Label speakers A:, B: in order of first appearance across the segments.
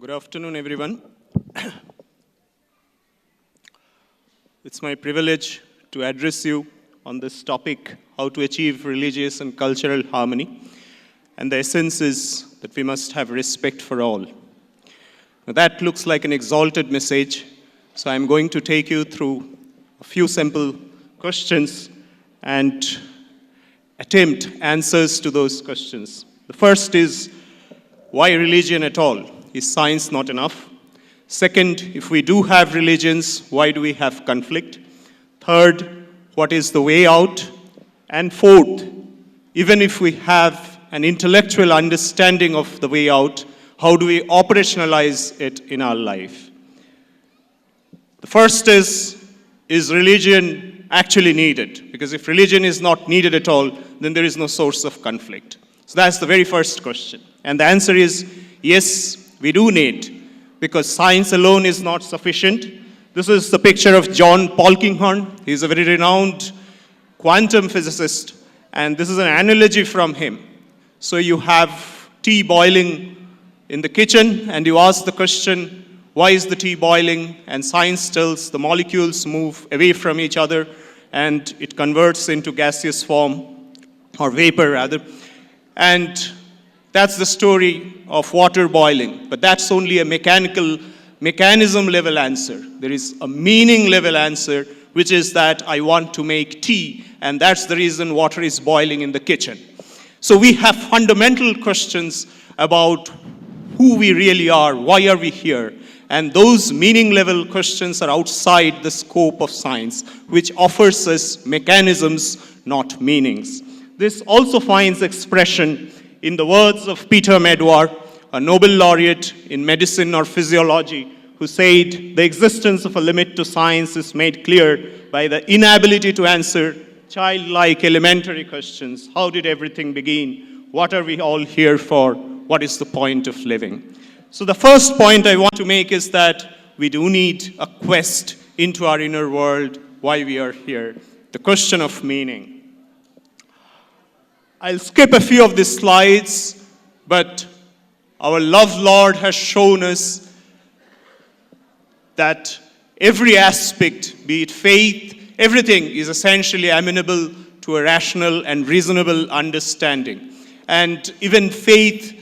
A: Good afternoon, everyone. It's my privilege to address you on this topic, how to achieve religious and cultural harmony. And the essence is that we must have respect for all. Now, that looks like an exalted message, so I'm going to take you through a few simple questions and attempt answers to those questions. The first is, why religion at all? Is science not enough? Second, if we do have religions, why do we have conflict? Third, what is the way out? And fourth, even if we have an intellectual understanding of the way out, how do we operationalize it in our life? The first is religion actually needed? Because if religion is not needed at all, then there is no source of conflict. So that's the very first question. And the answer is, yes, we do need, because science alone is not sufficient. This is the picture of John Polkinghorne. He's a very renowned quantum physicist, and this is an analogy from him. So you have tea boiling in the kitchen, and you ask the question, why is the tea boiling? And science tells the molecules move away from each other, and it converts into gaseous form, or vapor rather. And that's the story of water boiling, but that's only a mechanism level answer. There is a meaning level answer, which is that I want to make tea, and that's the reason water is boiling in the kitchen. So we have fundamental questions about who we really are, why are we here? And those meaning level questions are outside the scope of science, which offers us mechanisms, not meanings. This also finds expression in the words of Peter Medawar, a Nobel laureate in medicine or physiology, who said, the existence of a limit to science is made clear by the inability to answer childlike elementary questions. How did everything begin? What are we all here for? What is the point of living? So the first point I want to make is that we do need a quest into our inner world, why we are here. The question of meaning. I'll skip a few of these slides, but our loved Lord has shown us that every aspect, be it faith, everything is essentially amenable to a rational and reasonable understanding. And even faith,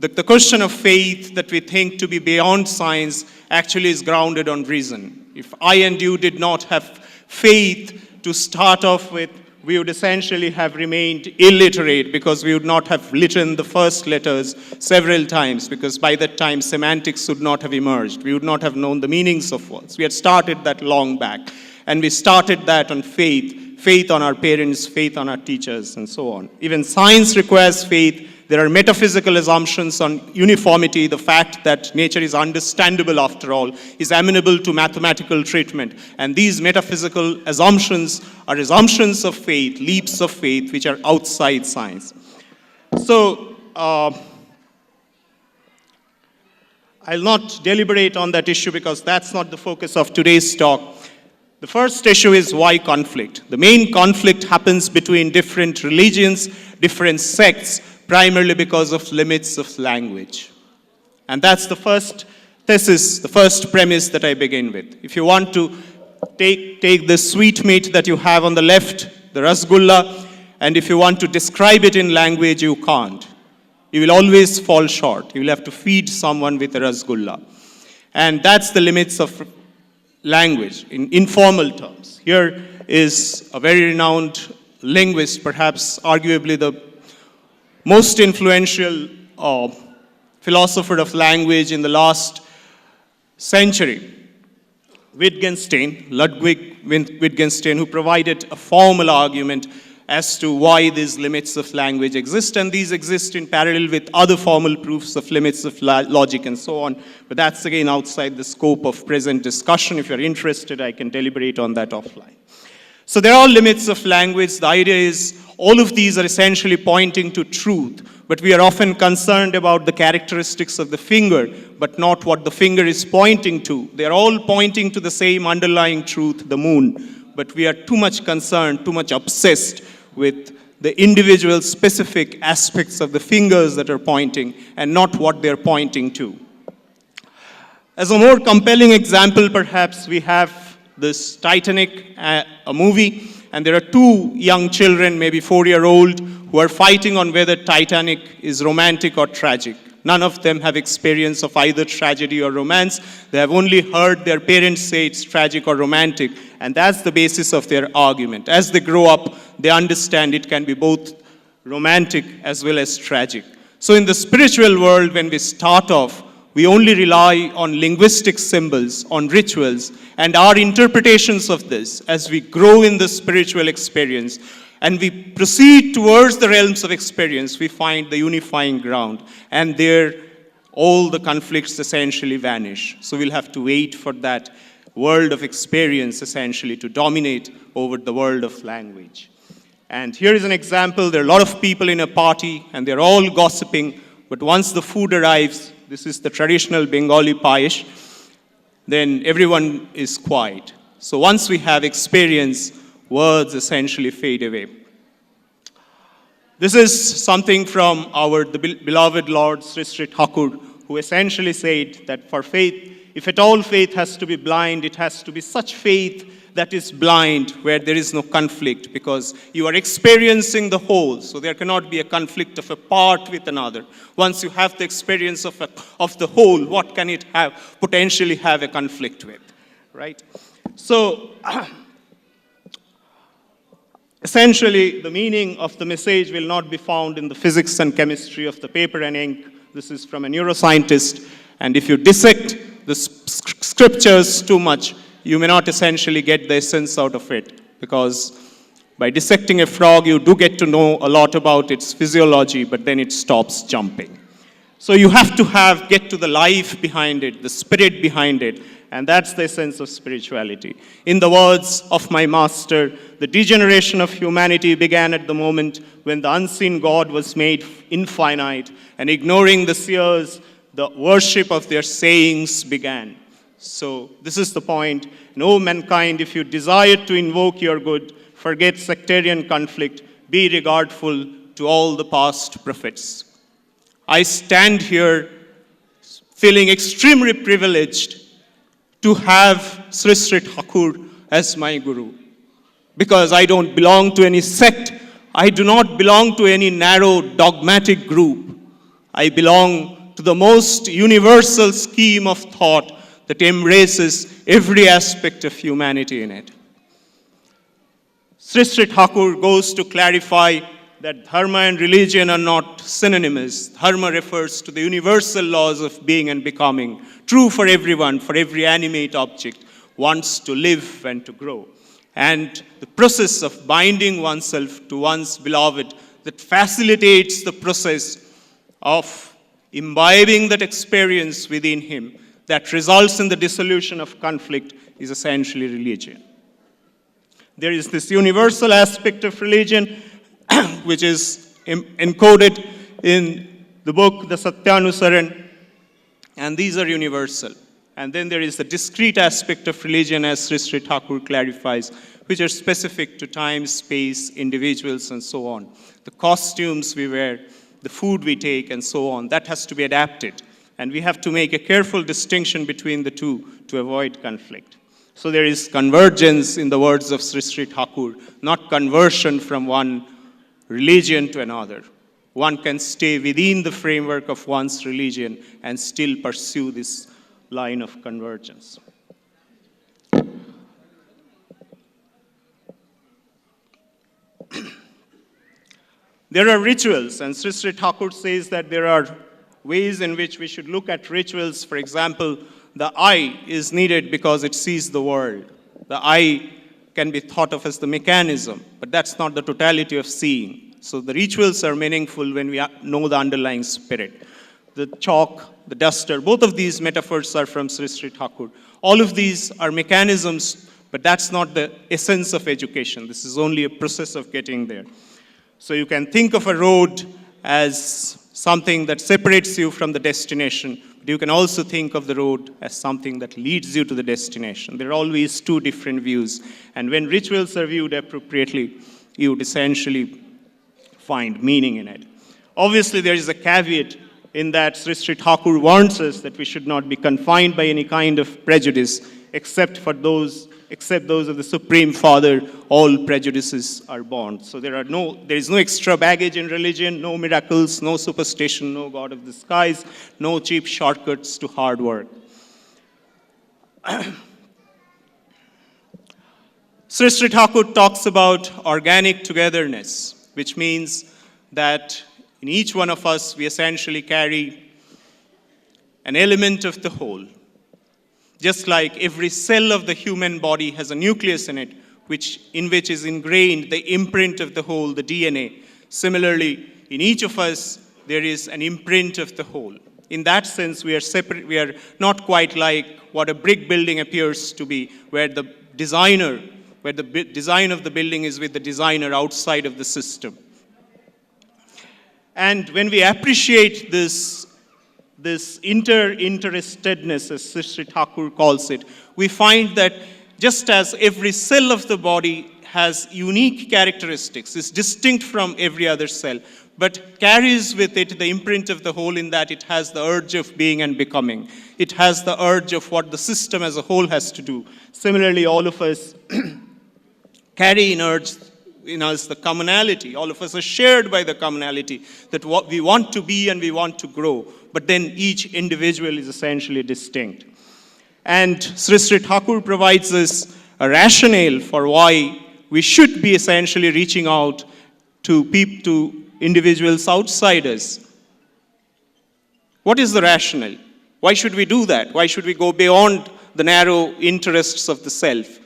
A: the question of faith that we think to be beyond science actually is grounded on reason. If I and you did not have faith to start off with, we would essentially have remained illiterate because we would not have written the first letters several times, because by that time semantics would not have emerged. We would not have known the meanings of words. We had started that long back, and we started that on faith, faith on our parents, faith on our teachers, and so on. Even science requires faith. There are metaphysical assumptions on uniformity, the fact that nature is understandable after all, is amenable to mathematical treatment. And these metaphysical assumptions are assumptions of faith, leaps of faith, which are outside science. So, I'll not deliberate on that issue because that's not the focus of today's talk. The first issue is why conflict. The main conflict happens between different religions, different sects, primarily because of limits of language. And that's the first thesis, the first premise that I begin with. If you want to take the sweetmeat that you have on the left, the rasgulla, and if you want to describe it in language, you can't. You will always fall short. You will have to feed someone with a rasgulla. And that's the limits of language in informal terms. Here is a very renowned linguist, perhaps arguably the most influential philosopher of language in the last century, Ludwig Wittgenstein, who provided a formal argument as to why these limits of language exist, and these exist in parallel with other formal proofs of limits of logic and so on. But that's again outside the scope of present discussion. If you're interested, I can deliberate on that offline. So there are limits of language. The idea is all of these are essentially pointing to truth, but we are often concerned about the characteristics of the finger, but not what the finger is pointing to. They are all pointing to the same underlying truth, the moon, but we are too much concerned, too much obsessed with the individual specific aspects of the fingers that are pointing and not what they're pointing to. As a more compelling example, perhaps, we have this Titanic, a movie, and there are two young children, maybe 4-year-old, who are fighting on whether Titanic is romantic or tragic. None of them have experience of either tragedy or romance. They have only heard their parents say it's tragic or romantic, and that's the basis of their argument. As they grow up, they understand it can be both romantic as well as tragic. So in the spiritual world, when we start off, we only rely on linguistic symbols, on rituals, and our interpretations of this. As we grow in the spiritual experience and we proceed towards the realms of experience, we find the unifying ground, and there all the conflicts essentially vanish. So we'll have to wait for that world of experience essentially to dominate over the world of language. And here is an example. There are a lot of people in a party and they're all gossiping, but once the food arrives, this is the traditional Bengali payesh, then everyone is quiet. So once we have experience, words essentially fade away. This is something from the beloved Lord Sri Sri Thakur, who essentially said that for faith, if at all faith has to be blind, it has to be such faith that is blind, where there is no conflict, because you are experiencing the whole, so there cannot be a conflict of a part with another. Once you have the experience of the whole, what can it potentially have a conflict with, right? So, essentially, the meaning of the message will not be found in the physics and chemistry of the paper and ink. This is from a neuroscientist, and if you dissect the scriptures too much, you may not essentially get the essence out of it, because by dissecting a frog, you do get to know a lot about its physiology, but then it stops jumping. So you have to get to the life behind it, the spirit behind it, and that's the essence of spirituality. In the words of my master, the degeneration of humanity began at the moment when the unseen God was made infinite, and ignoring the seers, the worship of their sayings began. So this is the point. And O mankind, if you desire to invoke your good, forget sectarian conflict, be regardful to all the past prophets. I stand here feeling extremely privileged to have Sri Sri Thakur as my guru, because I don't belong to any sect. I do not belong to any narrow dogmatic group. I belong to the most universal scheme of thought that embraces every aspect of humanity in it. Sri Sri Thakur goes to clarify that dharma and religion are not synonymous. Dharma refers to the universal laws of being and becoming, true for everyone, for every animate object, wants to live and to grow. And the process of binding oneself to one's beloved that facilitates the process of imbibing that experience within him that results in the dissolution of conflict is essentially religion. There is this universal aspect of religion which is encoded in the book, the Sutanu Chakraborti, and these are universal. And then there is the discrete aspect of religion, as Sri Sri Thakur clarifies, which are specific to time, space, individuals, and so on. The costumes we wear, the food we take, and so on, that has to be adapted. And we have to make a careful distinction between the two to avoid conflict. So there is convergence in the words of Sri Sri Thakur, not conversion from one religion to another. One can stay within the framework of one's religion and still pursue this line of convergence. There are rituals, and Sri Sri Thakur says that there are ways in which we should look at rituals. For example, the eye is needed because it sees the world. The eye can be thought of as the mechanism, but that's not the totality of seeing. So the rituals are meaningful when we know the underlying spirit. The chalk, the duster, both of these metaphors are from Sri Sri Thakur. All of these are mechanisms, but that's not the essence of education. This is only a process of getting there. So you can think of a road as something that separates you from the destination, but you can also think of the road as something that leads you to the destination. There are always two different views, and when rituals are viewed appropriately, you would essentially find meaning in it. Obviously, there is a caveat. in that Sri Sri Thakur warns us that we should not be confined by any kind of prejudice, except those of the Supreme Father, all prejudices are born. So there is no extra baggage in religion, no miracles, no superstition, no God of the skies, no cheap shortcuts to hard work. Sri Sri Thakur talks about organic togetherness, which means that in each one of us, we essentially carry an element of the whole. Just like every cell of the human body has a nucleus in it, in which is ingrained the imprint of the whole, the DNA. Similarly, in each of us, there is an imprint of the whole. In that sense, we are separate. We are not quite like what a brick building appears to be, where the design of the building is with the designer outside of the system. And when we appreciate this interestedness, as Sri Thakur calls it, we find that just as every cell of the body has unique characteristics, is distinct from every other cell, but carries with it the imprint of the whole in that it has the urge of being and becoming. It has the urge of what the system as a whole has to do. Similarly, all of us carry in us the commonality. All of us are shared by the commonality that what we want to be and we want to grow. But then each individual is essentially distinct. And Sri Sri Thakur provides us a rationale for why we should be essentially reaching out to individuals outside us. What is the rationale? Why should we do that? Why should we go beyond the narrow interests of the self?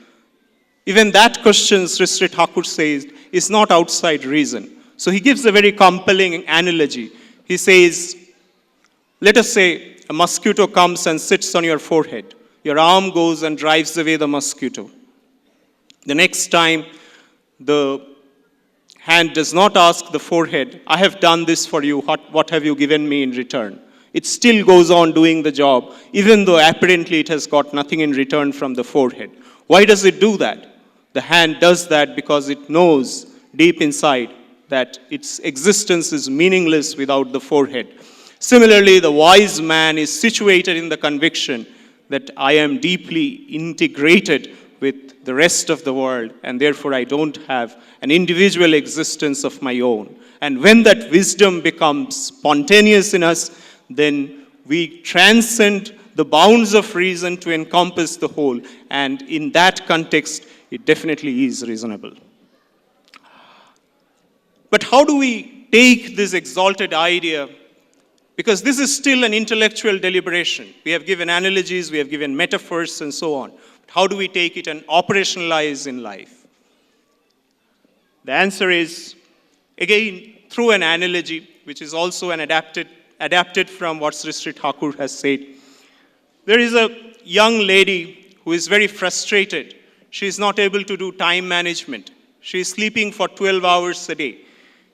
A: Even that question, Sri Sri Thakur says, is not outside reason. So he gives a very compelling analogy. He says, let us say a mosquito comes and sits on your forehead. Your arm goes and drives away the mosquito. The next time, the hand does not ask the forehead, I have done this for you, what have you given me in return? It still goes on doing the job, even though apparently it has got nothing in return from the forehead. Why does it do that? The hand does that because it knows deep inside that its existence is meaningless without the forehead. Similarly, the wise man is situated in the conviction that I am deeply integrated with the rest of the world, and therefore I don't have an individual existence of my own. And when that wisdom becomes spontaneous in us, then we transcend the bounds of reason to encompass the whole. And in that context, it definitely is reasonable. But how do we take this exalted idea? Because this is still an intellectual deliberation. We have given analogies, we have given metaphors, and so on. But how do we take it and operationalize in life? The answer is, again, through an analogy, which is also an adapted from what Sri Sri Thakur has said. There is a young lady who is very frustrated. She is not able to do time management. She is sleeping for 12 hours a day.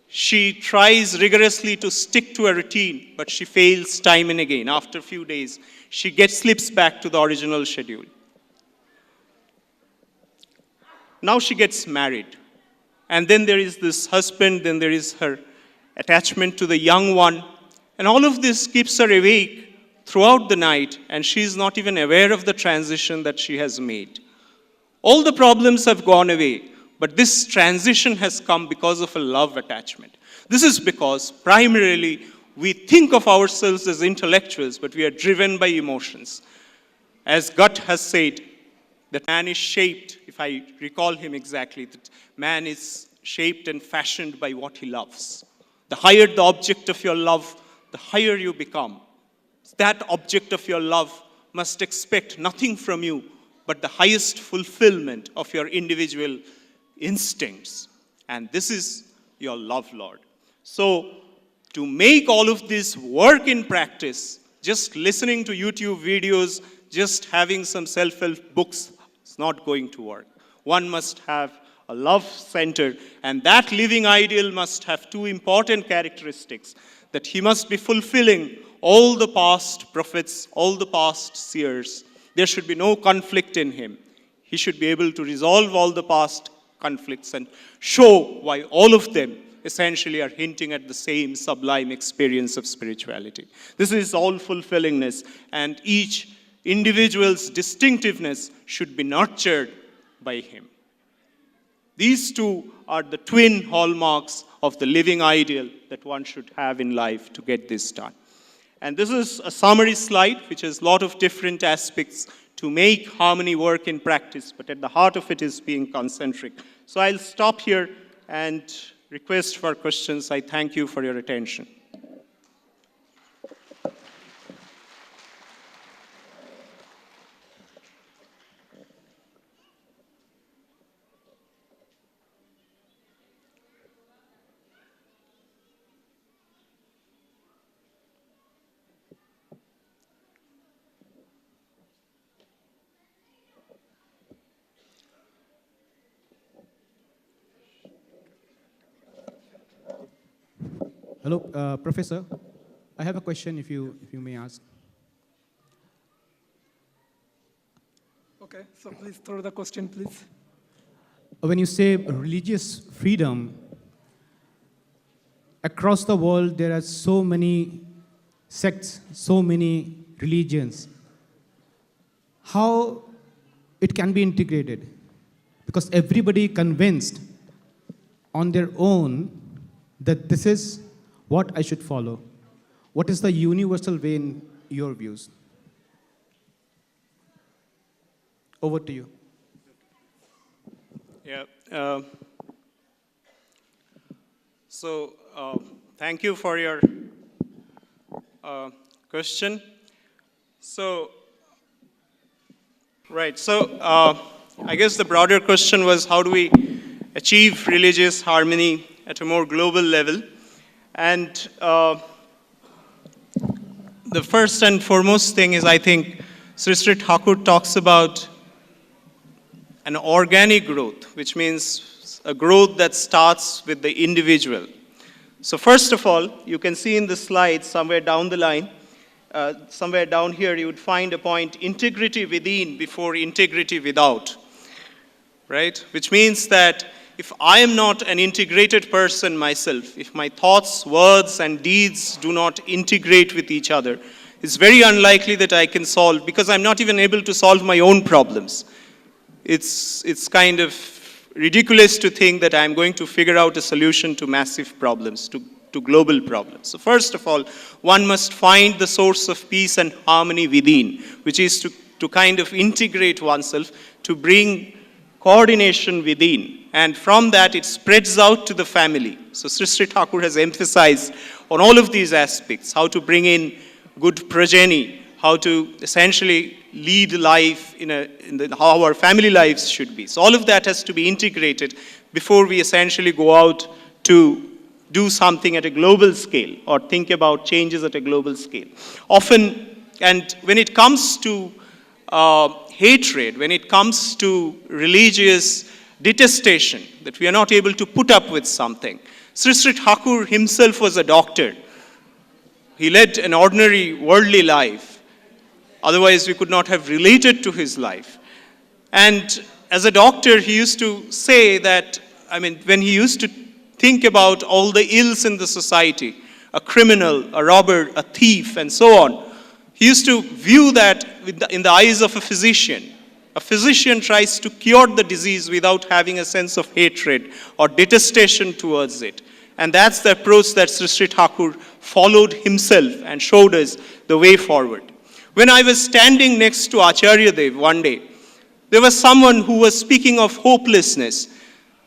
A: She tries rigorously to stick to a routine, but she fails time and again. After a few days, she slips back to the original schedule. Now she gets married. And then there is this husband, then there is her attachment to the young one. And all of this keeps her awake throughout the night, and she is not even aware of the transition that she has made. All the problems have gone away, but this transition has come because of a love attachment. This is because primarily we think of ourselves as intellectuals, but we are driven by emotions. As Gut has said, that man is shaped, if I recall him exactly, that man is shaped and fashioned by what he loves. The higher the object of your love, the higher you become. That object of your love must expect nothing from you but the highest fulfillment of your individual instincts. And this is your love, Lord. So, to make all of this work in practice, just listening to YouTube videos, just having some self-help books, it's not going to work. One must have a love center, and that living ideal must have two important characteristics: that he must be fulfilling all the past prophets, all the past seers. There should be no conflict in him. He should be able to resolve all the past conflicts and show why all of them essentially are hinting at the same sublime experience of spirituality. This is all-fulfillingness, and each individual's distinctiveness should be nurtured by him. These two are the twin hallmarks of the living ideal that one should have in life to get this done. And this is a summary slide which has a lot of different aspects to make harmony work in practice, but at the heart of it is being concentric. So I'll stop here and request for questions. I thank you for your attention.
B: Hello, Professor. I have a question if you may ask.
C: Okay, so please throw the question, please.
B: When you say religious freedom, across the world there are so many sects, so many religions. How it can be integrated? Because everybody convinced on their own that this is what I should follow. What is the universal way in your views? Over to you.
A: Yeah. Thank you for your question. I guess the broader question was, how do we achieve religious harmony at a more global level? And the first and foremost thing is, I think, Sri Sri Thakur talks about an organic growth, which means a growth that starts with the individual. So first of all, you can see in the slide somewhere down the line, somewhere down here, you would find a point, integrity within before integrity without, right? Which means that if I am not an integrated person myself, if my thoughts, words, and deeds do not integrate with each other, it's very unlikely that I can solve, because I'm not even able to solve my own problems. It's kind of ridiculous to think that I'm going to figure out a solution to massive problems, to global problems. So first of all, one must find the source of peace and harmony within, which is to kind of integrate oneself, to bring coordination within, and from that it spreads out to the family. So Sri Sri Thakur has emphasized on all of these aspects, how to bring in good progeny, how to essentially lead life how our family lives should be. So all of that has to be integrated before we essentially go out to do something at a global scale or think about changes at a global scale. Often, and when it comes to hatred, when it comes to religious detestation, that we are not able to put up with something. Sri Sri Thakur himself was a doctor. He led an ordinary worldly life. Otherwise, we could not have related to his life. And as a doctor, he used to say that, when he used to think about all the ills in the society, a criminal, a robber, a thief, and so on, he used to view that in the eyes of a physician. A physician tries to cure the disease without having a sense of hatred or detestation towards it. And that's the approach that Sri Sri Thakur followed himself and showed us the way forward. When I was standing next to Acharya Dev one day, there was someone who was speaking of hopelessness,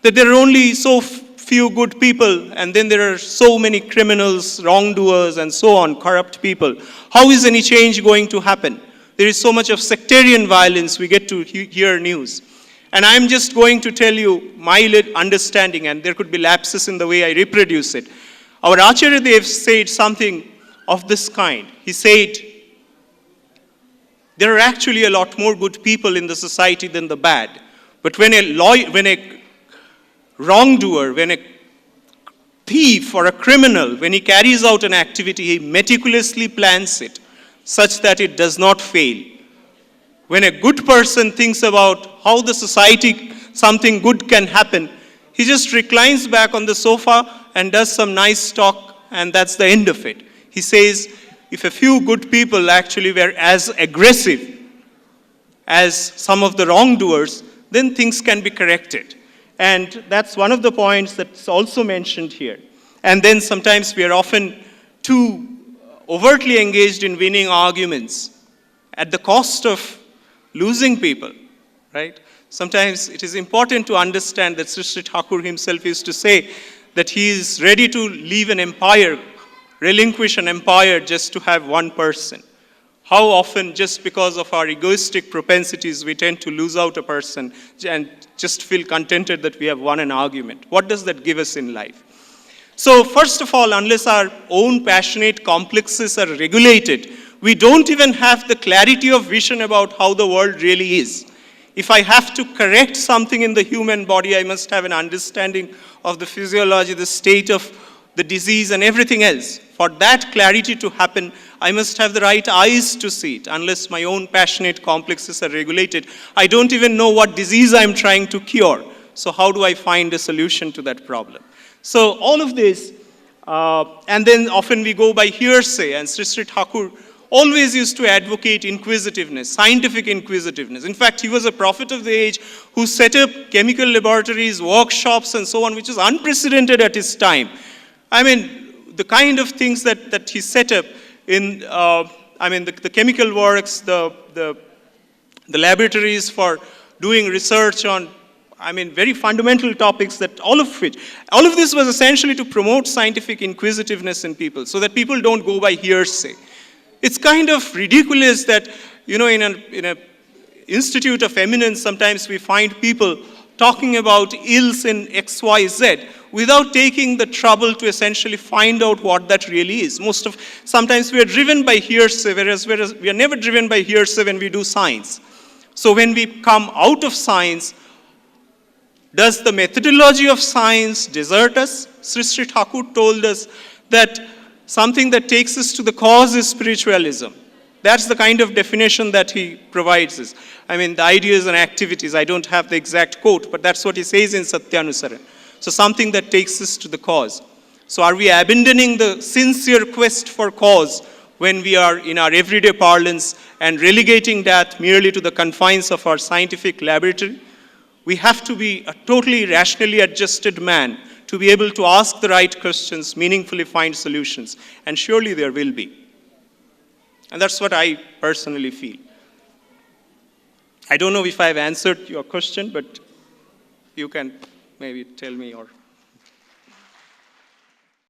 A: that there are only so few good people, and then there are so many criminals, wrongdoers, and so on, corrupt people. How is any change going to happen? There is so much of sectarian violence, we get to hear news. And I'm just going to tell you my understanding, and there could be lapses in the way I reproduce it. Our Acharya Dev said something of this kind. He said, there are actually a lot more good people in the society than the bad. But when a wrongdoer, when a thief or a criminal, when he carries out an activity, he meticulously plans it such that it does not fail. When a good person thinks about how the society, something good can happen, he just reclines back on the sofa and does some nice talk, and that's the end of it. He says, if a few good people actually were as aggressive as some of the wrongdoers, then things can be corrected. And that's one of the points that's also mentioned here. And then sometimes we are often too overtly engaged in winning arguments at the cost of losing people, right? Sometimes it is important to understand that Sri Sri Thakur himself used to say that he is ready to leave an empire, relinquish an empire just to have one person. How often, just because of our egoistic propensities, we tend to lose out a person and just feel contented that we have won an argument. What does that give us in life? So first of all, unless our own passionate complexes are regulated, we don't even have the clarity of vision about how the world really is. If I have to correct something in the human body, I must have an understanding of the physiology, the state of the disease, and everything else. For that clarity to happen, I must have the right eyes to see it. Unless my own passionate complexes are regulated, I don't even know what disease I'm trying to cure. So how do I find a solution to that problem? So all of this, and then often we go by hearsay, and Sri Sri Thakur always used to advocate inquisitiveness, scientific inquisitiveness. In fact, he was a prophet of the age who set up chemical laboratories, workshops, and so on, which is unprecedented at his time. I mean, the kind of things that he set up in, the chemical works, the laboratories for doing research on, very fundamental topics, that all of this was essentially to promote scientific inquisitiveness in people, so that people don't go by hearsay. It's kind of ridiculous that, in an institute of eminence, sometimes we find people talking about ills in X, Y, Z without taking the trouble to essentially find out what that really is. Sometimes we are driven by hearsay, whereas we are never driven by hearsay when we do science. So when we come out of science, does the methodology of science desert us? Sri Sri Thakur told us that something that takes us to the cause is spiritualism. That's the kind of definition that he provides us. The ideas and activities, I don't have the exact quote, but that's what he says in Satyanusaran. So something that takes us to the cause. So are we abandoning the sincere quest for cause when we are in our everyday parlance and relegating that merely to the confines of our scientific laboratory? We have to be a totally rationally adjusted man to be able to ask the right questions, meaningfully find solutions. And surely there will be. And that's what I personally feel. I don't know if I've answered your question, but you can maybe tell me or